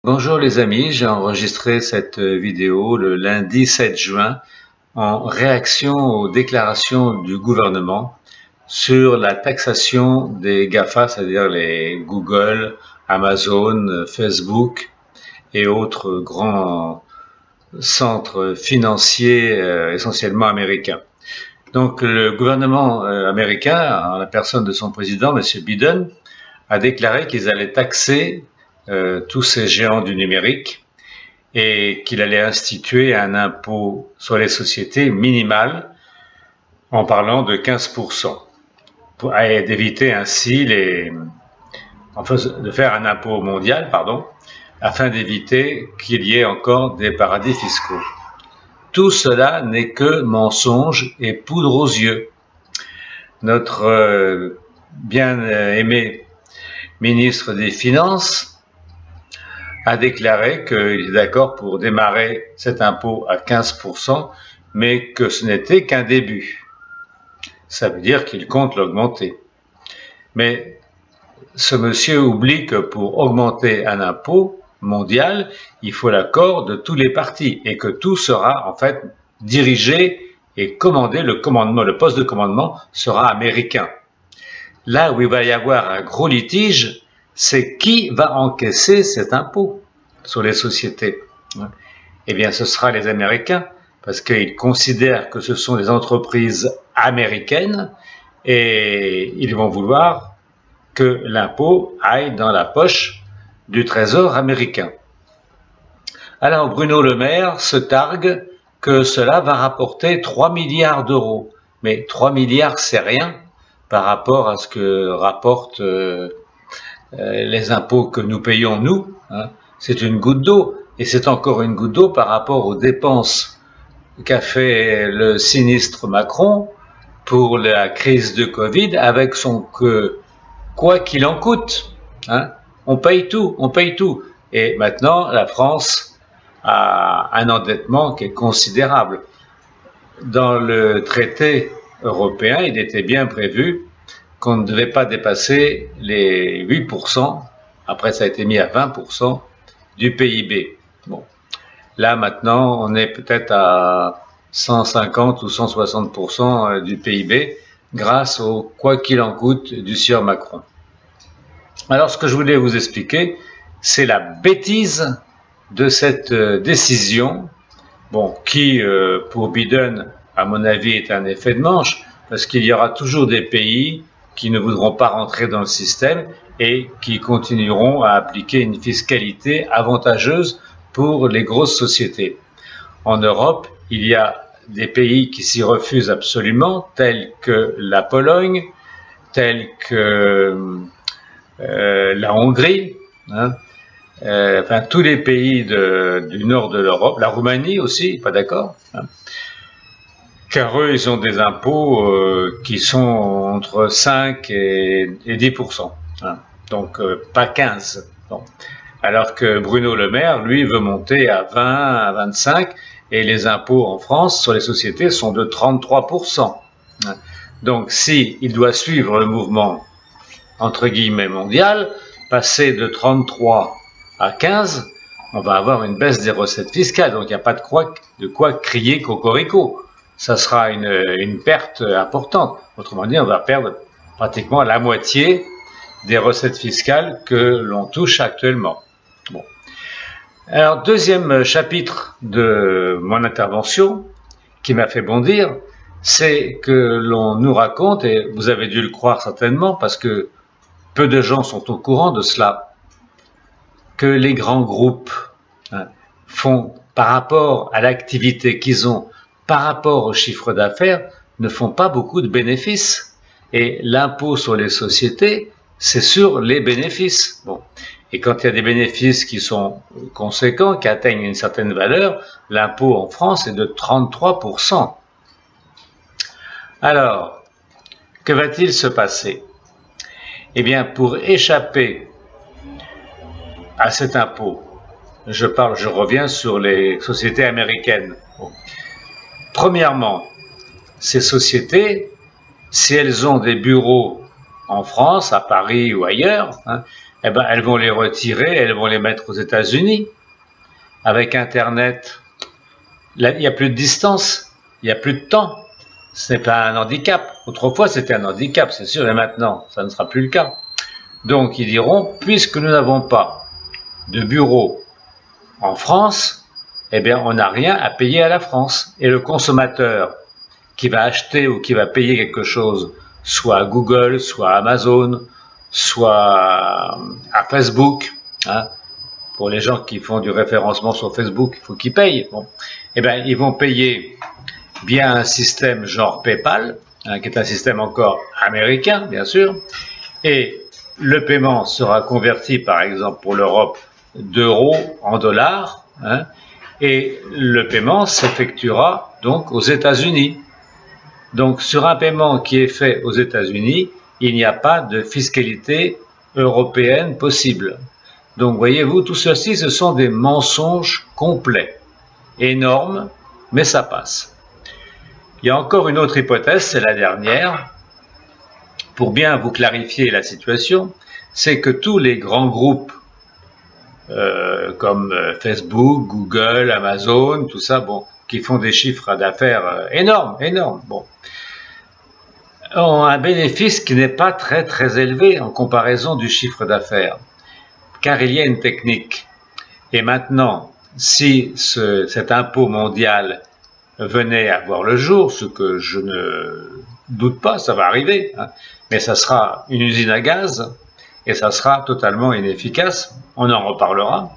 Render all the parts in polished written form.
Bonjour les amis, j'ai enregistré cette vidéo le lundi 7 juin en réaction aux déclarations du gouvernement sur la taxation des GAFA, c'est-à-dire les Google, Amazon, Facebook et autres grands centres financiers essentiellement américains. Donc le gouvernement américain, en la personne de son président, M. Biden, a déclaré qu'ils allaient taxer tous ces géants du numérique et qu'il allait instituer un impôt sur les sociétés minimal en parlant de 15%, et d'éviter ainsi de faire un impôt mondial, afin d'éviter qu'il y ait encore des paradis fiscaux. Tout cela n'est que mensonge et poudre aux yeux. Notre bien-aimé ministre des Finances a déclaré qu'il est d'accord pour démarrer cet impôt à 15%, mais que ce n'était qu'un début. Ça veut dire qu'il compte l'augmenter. Mais ce monsieur oublie que pour augmenter un impôt mondial, il faut l'accord de tous les partis et que tout sera en fait dirigé et commandé, le poste de commandement sera américain. Là où il va y avoir un gros litige, c'est qui va encaisser cet impôt sur les sociétés. Eh bien, ce sera les Américains, parce qu'ils considèrent que ce sont des entreprises américaines et ils vont vouloir que l'impôt aille dans la poche du Trésor américain. Alors Bruno Le Maire se targue que cela va rapporter 3 milliards d'euros. Mais 3 milliards, c'est rien par rapport à ce que rapportent les impôts que nous payons, nous. C'est une goutte d'eau. Et c'est encore une goutte d'eau par rapport aux dépenses qu'a fait le sinistre Macron pour la crise de Covid avec son quoi qu'il en coûte. On paye tout, on paye tout. Et maintenant, la France a un endettement qui est considérable. Dans le traité européen, il était bien prévu qu'on ne devait pas dépasser les 8%, après ça a été mis à 20% du PIB. Bon. Là maintenant, on est peut-être à 150 ou 160% du PIB grâce au quoi qu'il en coûte du sieur Macron. Alors ce que je voulais vous expliquer, c'est la bêtise de cette décision, qui pour Biden, à mon avis, est un effet de manche, parce qu'il y aura toujours des pays qui ne voudront pas rentrer dans le système et qui continueront à appliquer une fiscalité avantageuse pour les grosses sociétés. En Europe, il y a des pays qui s'y refusent absolument, tels que la Pologne, tels que la Hongrie, tous les pays du nord de l'Europe, la Roumanie aussi, pas d'accord, car eux, ils ont des impôts qui sont entre 5 et 10%, donc pas 15. Alors que Bruno Le Maire, lui, veut monter à 20, à 25, et les impôts en France sur les sociétés sont de 33%. Donc si il doit suivre le mouvement entre guillemets mondial, passer de 33 à 15, on va avoir une baisse des recettes fiscales, donc il n'y a pas de quoi crier cocorico. Ça sera une perte importante. Autrement dit, on va perdre pratiquement la moitié des recettes fiscales que l'on touche actuellement. Bon. Alors, deuxième chapitre de mon intervention, qui m'a fait bondir, c'est que l'on nous raconte, et vous avez dû le croire certainement, parce que peu de gens sont au courant de cela, que les grands groupes font, par rapport à l'activité qu'ils ont, par rapport au chiffre d'affaires, ne font pas beaucoup de bénéfices. Et l'impôt sur les sociétés, c'est sur les bénéfices. Et quand il y a des bénéfices qui sont conséquents, qui atteignent une certaine valeur, l'impôt en France est de 33%. Alors, que va-t-il se passer? Eh bien, pour échapper à cet impôt, je reviens sur les sociétés américaines. Premièrement, ces sociétés, si elles ont des bureaux en France, à Paris ou ailleurs, hein, eh ben, elles vont les retirer, elles vont les mettre aux États-Unis. Avec Internet, là, il n'y a plus de distance, il n'y a plus de temps. Ce n'est pas un handicap. Autrefois, c'était un handicap, c'est sûr, et maintenant, ça ne sera plus le cas. Donc, ils diront, puisque nous n'avons pas de bureau en France, eh bien, on n'a rien à payer à la France. Et le consommateur qui va acheter ou qui va payer quelque chose, soit à Google, soit à Amazon, soit à Facebook, hein, pour les gens qui font du référencement sur Facebook, il faut qu'ils payent. Bon. Eh bien, ils vont payer via un système genre PayPal, hein, qui est un système encore américain, bien sûr, et le paiement sera converti, par exemple, pour l'Europe, d'euros en dollars, hein, et le paiement s'effectuera donc aux États-Unis. Donc, sur un paiement qui est fait aux États-Unis, il n'y a pas de fiscalité européenne possible. Donc, voyez-vous, tout ceci, ce sont des mensonges complets, énormes, mais ça passe. Il y a encore une autre hypothèse, c'est la dernière, pour bien vous clarifier la situation, c'est que tous les grands groupes comme Facebook, Google, Amazon, tout ça, bon, qui font des chiffres d'affaires énormes, bon, ont un bénéfice qui n'est pas très élevé en comparaison du chiffre d'affaires, car il y a une technique. Et maintenant, si cet impôt mondial venait à voir le jour, ce que je ne doute pas, ça va arriver, hein, mais ça sera une usine à gaz et ça sera totalement inefficace, on en reparlera.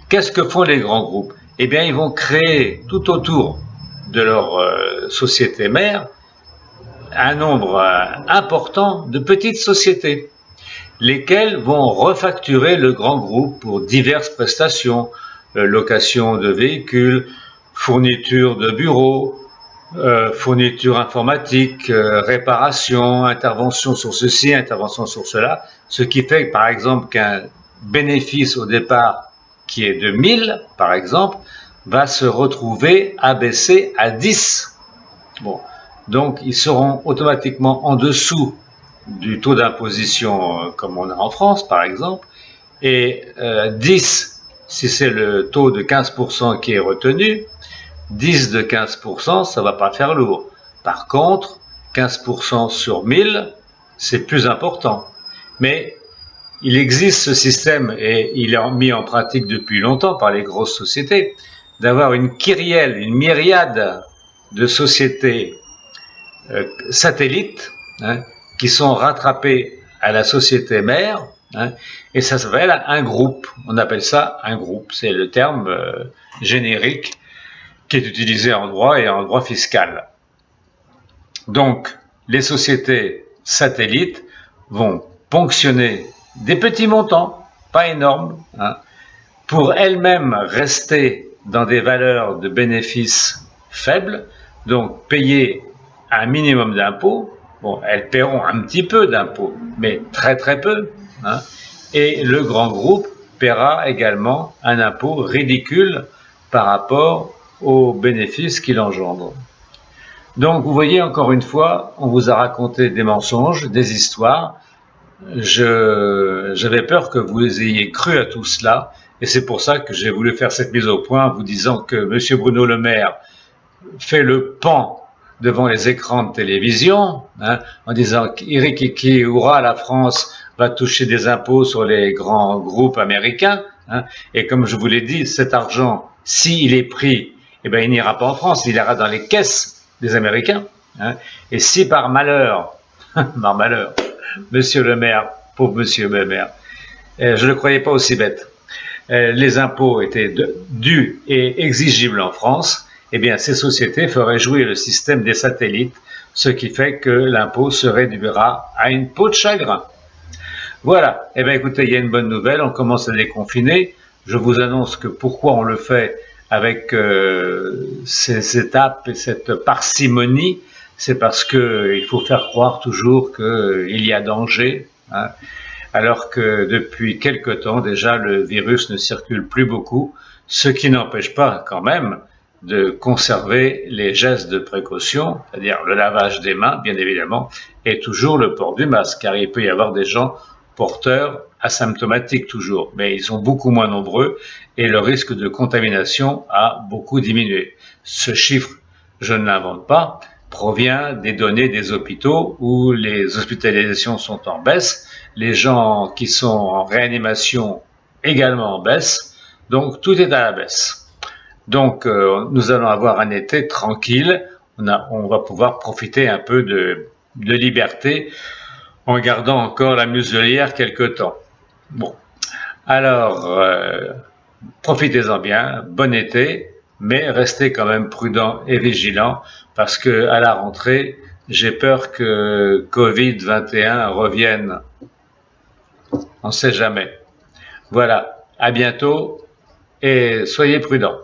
Qu'est-ce que font les grands groupes? Eh bien, ils vont créer tout autour de leur société mère un nombre important de petites sociétés, lesquelles vont refacturer le grand groupe pour diverses prestations, location de véhicules, fourniture de bureaux, fourniture informatique, réparation, intervention sur ceci, intervention sur cela, ce qui fait par exemple qu'un bénéfice au départ qui est de 1000 par exemple, va se retrouver abaissé à 10. Bon, donc ils seront automatiquement en dessous du taux d'imposition comme on a en France par exemple, et 10 si c'est le taux de 15% qui est retenu, 10 de 15%, ça ne va pas faire lourd. Par contre, 15% sur 1000, c'est plus important. Mais il existe ce système, et il est mis en pratique depuis longtemps par les grosses sociétés, d'avoir une kyrielle, une myriade de sociétés satellites, hein, qui sont rattrapées à la société mère, hein, et ça s'appelle un groupe. On appelle ça un groupe, c'est le terme générique qui est utilisé en droit et en droit fiscal. Donc, les sociétés satellites vont ponctionner des petits montants, pas énormes, hein, pour elles-mêmes rester dans des valeurs de bénéfices faibles, donc payer un minimum d'impôts. Bon, elles paieront un petit peu d'impôts, mais très peu, hein, et le grand groupe paiera également un impôt ridicule par rapport aux bénéfices qu'il engendre. Donc, vous voyez, encore une fois, on vous a raconté des mensonges, des histoires. J'avais peur que vous ayez cru à tout cela, et c'est pour ça que j'ai voulu faire cette mise au point en vous disant que M. Bruno Le Maire fait le pan devant les écrans de télévision, hein, en disant qu'Irikiki Oura, la France va toucher des impôts sur les grands groupes américains, hein, et comme je vous l'ai dit, cet argent, s'il est pris, eh bien, il n'ira pas en France, il ira dans les caisses des Américains, hein, et si par malheur, Monsieur le maire, pauvre Monsieur le maire, je ne le croyais pas aussi bête, les impôts étaient dus et exigibles en France, eh bien, ces sociétés feraient jouer le système des satellites, ce qui fait que l'impôt se réduira à une peau de chagrin. Voilà, eh bien, écoutez, il y a une bonne nouvelle, on commence à déconfiner. Je vous annonce que pourquoi on le fait avec ces étapes et cette parcimonie, c'est parce qu'il faut faire croire toujours qu'il y a danger, hein, alors que depuis quelque temps déjà le virus ne circule plus beaucoup, ce qui n'empêche pas quand même de conserver les gestes de précaution, c'est-à-dire le lavage des mains, bien évidemment, et toujours le port du masque, car il peut y avoir des gens porteurs asymptomatiques toujours, mais ils sont beaucoup moins nombreux et le risque de contamination a beaucoup diminué. Ce chiffre, je ne l'invente pas, provient des données des hôpitaux où les hospitalisations sont en baisse, les gens qui sont en réanimation également en baisse, donc tout est à la baisse. Donc nous allons avoir un été tranquille, on va pouvoir profiter un peu de liberté en gardant encore la muselière quelque temps. Bon, alors profitez-en bien, bon été, mais restez quand même prudent et vigilant parce que à la rentrée, j'ai peur que Covid-21 revienne. On ne sait jamais. Voilà, à bientôt et soyez prudents.